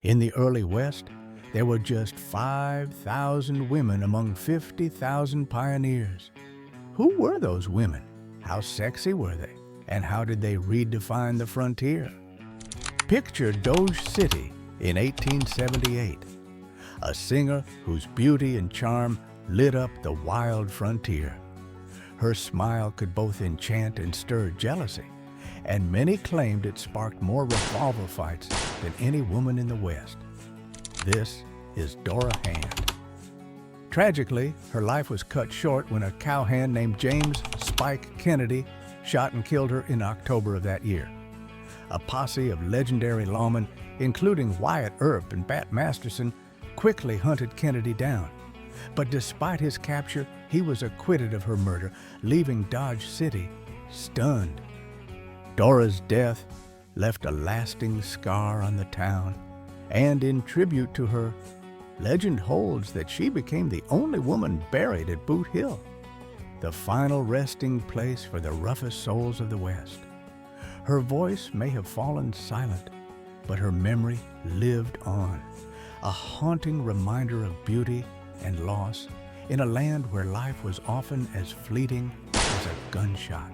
In the early West, there were just 5,000 women among 50,000 pioneers. Who were those women? How sexy were they? And how did they redefine the frontier? Picture Doge City in 1878, a singer whose beauty and charm lit up the wild frontier. Her smile could both enchant and stir jealousy, and many claimed it sparked more revolver fights than any woman in the West. This is Dora Hand. Tragically, her life was cut short when a cowhand named James "Spike" Kennedy shot and killed her in October of that year. A posse of legendary lawmen, including Wyatt Earp and Bat Masterson, quickly hunted Kennedy down. But despite his capture, he was acquitted of her murder, leaving Dodge City stunned. Dora's death left a lasting scar on the town, and in tribute to her, legend holds that she became the only woman buried at Boot Hill, the final resting place for the roughest souls of the West. Her voice may have fallen silent, but her memory lived on, a haunting reminder of beauty and loss in a land where life was often as fleeting as a gunshot.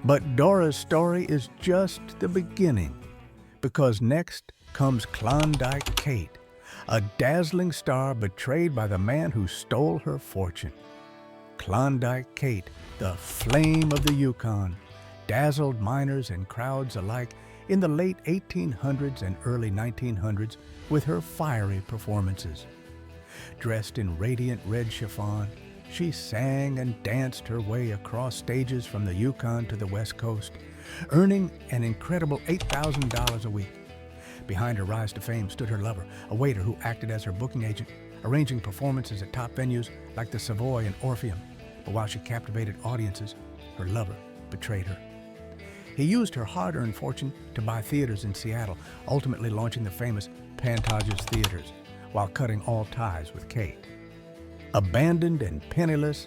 But Dora's story is just the beginning, because next comes Klondike Kate, a dazzling star betrayed by the man who stole her fortune. Klondike Kate, the flame of the Yukon, dazzled miners and crowds alike in the late 1800s and early 1900s with her fiery performances. Dressed in radiant red chiffon, she sang and danced her way across stages from the Yukon to the West Coast, earning an incredible $8,000 a week. Behind her rise to fame stood her lover, a waiter who acted as her booking agent, arranging performances at top venues like the Savoy and Orpheum. But while she captivated audiences, her lover betrayed her. He used her hard-earned fortune to buy theaters in Seattle, ultimately launching the famous Pantages Theaters, while cutting all ties with Kate. Abandoned and penniless,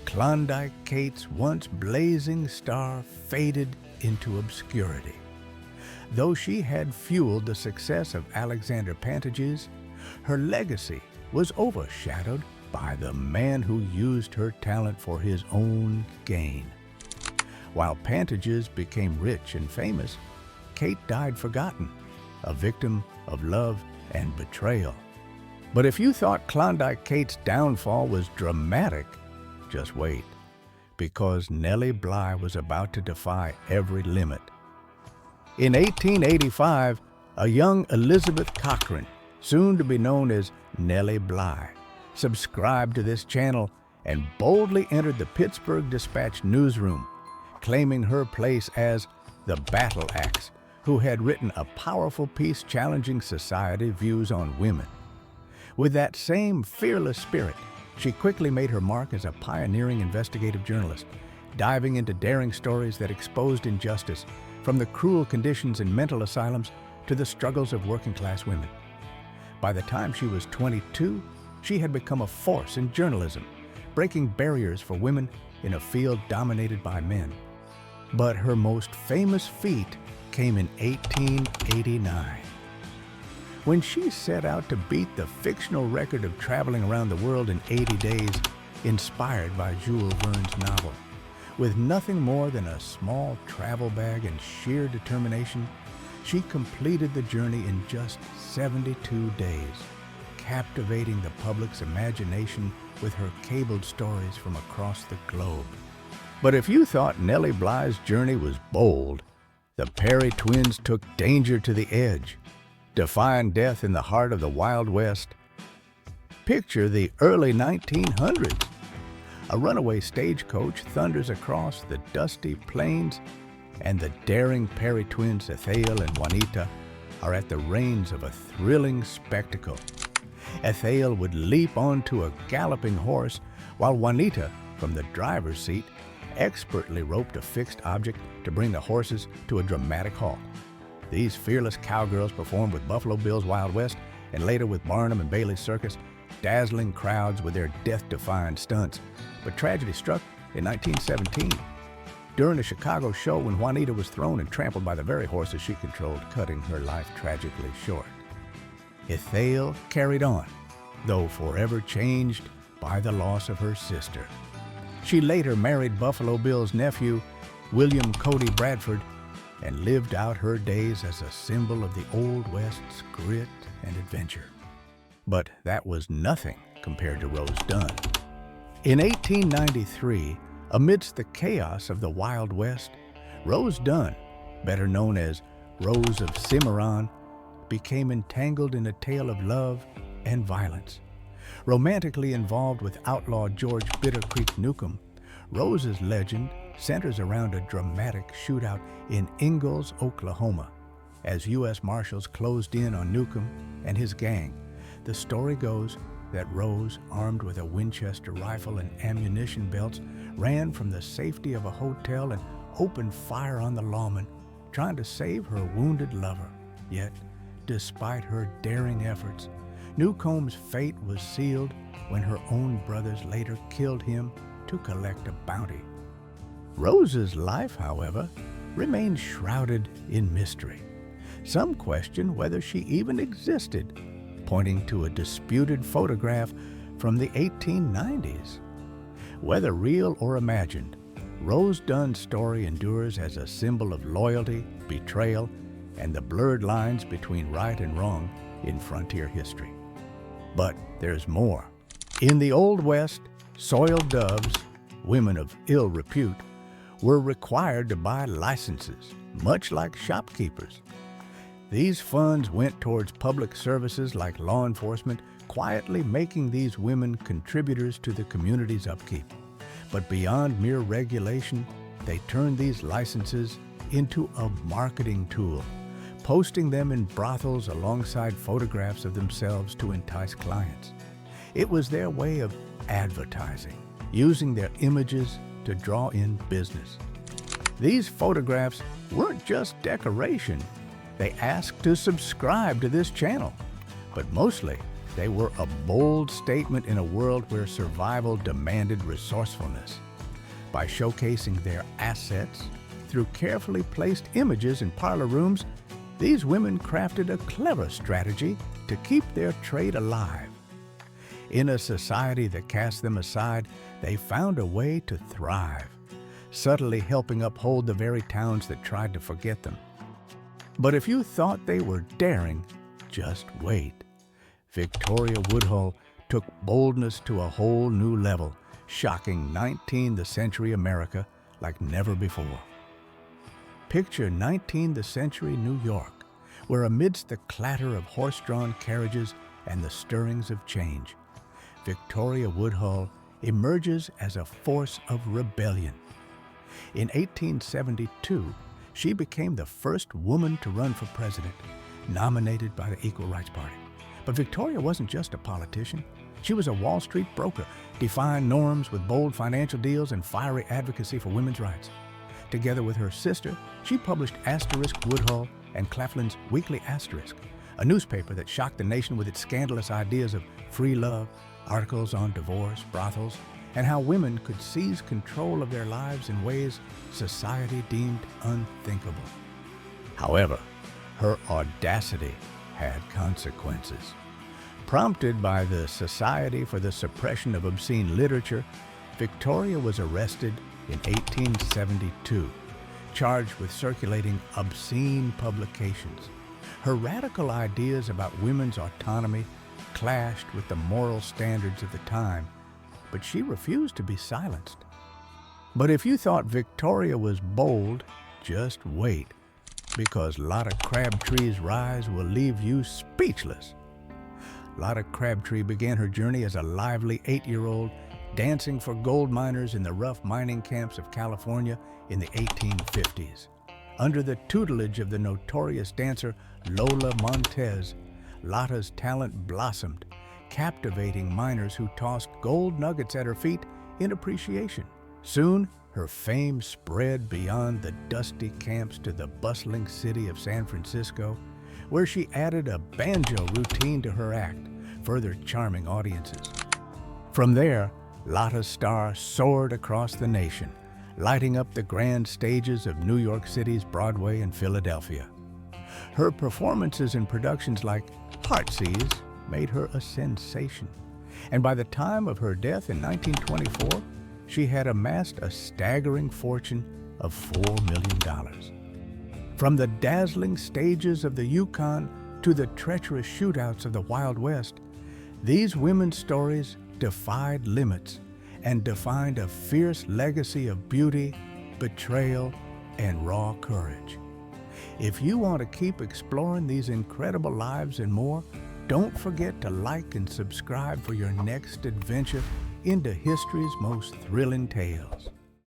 Klondike Kate's once blazing star faded into obscurity. Though she had fueled the success of Alexander Pantages, her legacy was overshadowed by the man who used her talent for his own gain. While Pantages became rich and famous, Kate died forgotten, a victim of love and betrayal. But if you thought Klondike Kate's downfall was dramatic, just wait, because Nelly Blair was about to defy every limit. In 1885, a young Elizabeth Cochran, soon to be known as Nelly Blair, subscribed to this channel and boldly entered the Pittsburgh Dispatch newsroom, claiming her place as the battle axe who had written a powerful piece challenging society views on women. With that same fearless spirit, she quickly made her mark as a pioneering investigative journalist, diving into daring stories that exposed injustice, from the cruel conditions in mental asylums to the struggles of working-class women. By the time she was 22, she had become a force in journalism, breaking barriers for women in a field dominated by men. But her most famous feat came in 1889, when she set out to beat the fictional record of traveling around the world in 80 days, inspired by Jules Verne's novel. With nothing more than a small travel bag and sheer determination, she completed the journey in just 72 days, captivating the public's imagination with her cabled stories from across the globe. But if you thought Nelly Blair's journey was bold, the Perry twins took danger to the edge, defying death in the heart of the Wild West. Picture the early 1900s. A runaway stagecoach thunders across the dusty plains, and the daring Perry twins, Ethel and Juanita, are at the reins of a thrilling spectacle. Ethel would leap onto a galloping horse, while Juanita, from the driver's seat, expertly roped a fixed object to bring the horses to a dramatic halt. These fearless cowgirls performed with Buffalo Bill's Wild West and later with Barnum and Bailey's Circus, dazzling crowds with their death-defying stunts. But tragedy struck in 1917 during a Chicago show when Juanita was thrown and trampled by the very horses she controlled, cutting her life tragically short. Ethel carried on, though forever changed by the loss of her sister. She later married Buffalo Bill's nephew, William Cody Bradford, and lived out her days as a symbol of the Old West's grit and adventure. But that was nothing compared to Rose Dunn. In 1893, amidst the chaos of the Wild West, Rose Dunn, better known as Rose of Cimarron, became entangled in a tale of love and violence. Romantically involved with outlaw George Bitter Creek Newcomb, Rose's legend centers around a dramatic shootout in Ingalls, Oklahoma. As U.S. Marshals closed in on Newcomb and his gang, the story goes that Rose, armed with a Winchester rifle and ammunition belts, ran from the safety of a hotel and opened fire on the lawman, trying to save her wounded lover. Yet, despite her daring efforts, Newcomb's fate was sealed when her own brothers later killed him to collect a bounty. Rose's life, however, remains shrouded in mystery. Some question whether she even existed, pointing to a disputed photograph from the 1890s. Whether real or imagined, Rose Dunn's story endures as a symbol of loyalty, betrayal, and the blurred lines between right and wrong in frontier history. But there's more. In the Old West, soiled doves, women of ill repute, were required to buy licenses, much like shopkeepers. These funds went towards public services like law enforcement, quietly making these women contributors to the community's upkeep. But beyond mere regulation, they turned these licenses into a marketing tool, posting them in brothels alongside photographs of themselves to entice clients. It was their way of advertising, using their images to draw in business. These photographs weren't just decoration. They asked to subscribe to this channel, but mostly they were a bold statement in a world where survival demanded resourcefulness. By showcasing their assets through carefully placed images in parlor rooms, these women crafted a clever strategy to keep their trade alive. In a society that cast them aside, they found a way to thrive, subtly helping uphold the very towns that tried to forget them. But if you thought they were daring, just wait. Victoria Woodhull took boldness to a whole new level, shocking 19th century America like never before. Picture 19th century New York, where amidst the clatter of horse-drawn carriages and the stirrings of change, Victoria Woodhull emerges as a force of rebellion. In 1872, she became the first woman to run for president, nominated by the Equal Rights Party. But Victoria wasn't just a politician. She was a Wall Street broker, defying norms with bold financial deals and fiery advocacy for women's rights. Together with her sister, she published Asterisk Woodhull and Claflin's Weekly Asterisk, a newspaper that shocked the nation with its scandalous ideas of free love, articles on divorce, brothels, and how women could seize control of their lives in ways society deemed unthinkable. However, her audacity had consequences. Prompted by the Society for the Suppression of Obscene Literature, Victoria was arrested in 1872, charged with circulating obscene publications. Her radical ideas about women's autonomy clashed with the moral standards of the time, but she refused to be silenced. But if you thought Victoria was bold, just wait, because Lotta Crabtree's rise will leave you speechless. Lotta Crabtree began her journey as a lively 8-year-old, dancing for gold miners in the rough mining camps of California in the 1850s. Under the tutelage of the notorious dancer Lola Montes, Lotta's talent blossomed, captivating miners who tossed gold nuggets at her feet in appreciation. Soon, her fame spread beyond the dusty camps to the bustling city of San Francisco, where she added a banjo routine to her act, further charming audiences. From there, Lotta's star soared across the nation, lighting up the grand stages of New York City's Broadway and Philadelphia. Her performances in productions like Heartsease made her a sensation, and by the time of her death in 1924, she had amassed a staggering fortune of $4 million. From the dazzling stages of the Yukon to the treacherous shootouts of the Wild West, these women's stories defied limits and defined a fierce legacy of beauty, betrayal, and raw courage. If you want to keep exploring these incredible lives and more, don't forget to like and subscribe for your next adventure into history's most thrilling tales.